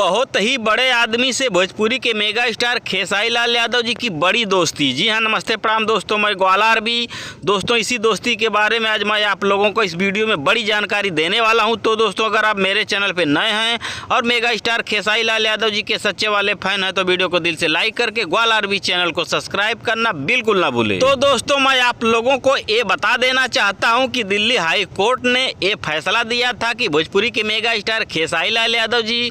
बहुत ही बड़े आदमी से भोजपुरी के मेगा स्टार खेसारी लाल यादव जी की बड़ी दोस्ती। जी हाँ, नमस्ते प्रणाम दोस्तों, मैं ग्वालार भी। दोस्तों, इसी दोस्ती के बारे में आज मैं आप लोगों को इस वीडियो में बड़ी जानकारी देने वाला हूं। तो दोस्तों, अगर आप मेरे चैनल पे नए हैं और मेगा स्टार खेसारी लाल यादव जी के सच्चे वाले फैन हैं तो वीडियो को दिल से लाइक करके ग्वालार भी चैनल को सब्सक्राइब करना बिल्कुल ना भूले। तो दोस्तों, मैं आप लोगों को ये बता देना चाहता हूँ कि दिल्ली हाई कोर्ट ने ये फैसला दिया था कि भोजपुरी के मेगा स्टार खेसारी लाल यादव जी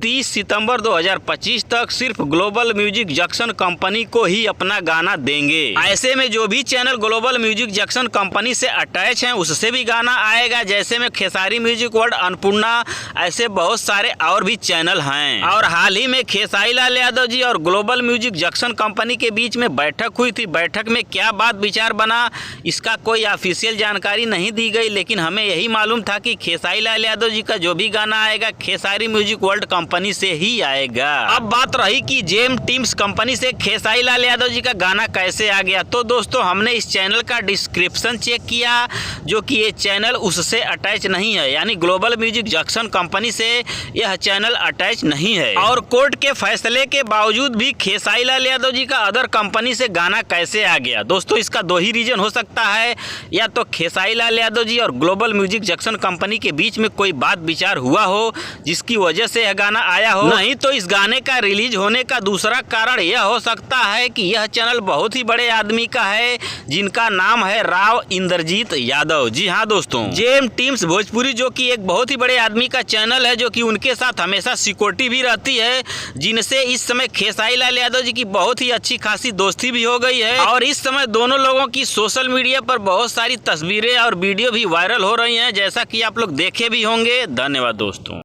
30 सितंबर 2025 तक सिर्फ ग्लोबल म्यूजिक जंक्शन कंपनी को ही अपना गाना देंगे। ऐसे में जो भी channel global music junction company से अटैच हैं उससे भी गाना आएगा, जैसे में खेसारी म्यूजिक वर्ल्ड, अन्नपूर्णा, ऐसे बहुत सारे और भी चैनल हैं। और हाल ही में खेसारी लाल यादव जी और ग्लोबल म्यूजिक जंक्शन कंपनी के बीच में बैठक हुई थी। बैठक में क्या बात विचार बना इसका कोई ऑफिशियल जानकारी नहीं दी गई, लेकिन हमें यही मालूम था कि खेसारी लाल यादव जी का जो भी गाना आएगा खेसारी म्यूजिक वर्ल्ड कंपनी से ही आएगा। अब बात रही कि जेम टीम्स कंपनी से खेसारी लाल यादव जी का गाना कैसे आ गया। तो दोस्तों, हमने इस चैनल का डिस्क्रिप्शन चेक किया, जो कि ये चैनल उससे अटैच नहीं है, यानी ग्लोबल म्यूजिक जंक्शन कंपनी से यह चैनल अटैच नहीं है। और कोर्ट के फैसले के बावजूद भी खेसारी लाल यादव जी का अदर कंपनी से गाना कैसे आ गया। दोस्तों, इसका दो ही रीजन हो सकता है, या तो खेसारी लाल यादव जी और ग्लोबल म्यूजिक जंक्शन कंपनी के बीच में कोई बात विचार हुआ हो जिसकी वजह से यह गाना आया हो, नहीं तो इस गाने का रिलीज होने का दूसरा कारण यह हो सकता है कि यह चैनल बहुत ही बड़े आदमी का है जिनका नाम है राव इंद्रजीत यादव। जी हाँ दोस्तों, जेम टीम्स भोजपुरी जो कि एक बहुत ही बड़े आदमी का चैनल है, जो कि उनके साथ हमेशा सिक्योरिटी भी रहती है, जिनसे इस समय खेसारी लाल यादव जी की बहुत ही अच्छी खासी दोस्ती भी हो गई है। और इस समय दोनों लोगों की सोशल मीडिया पर बहुत सारी तस्वीरें और वीडियो भी वायरल हो रही हैं, जैसा कि आप लोग देखे भी होंगे। धन्यवाद दोस्तों।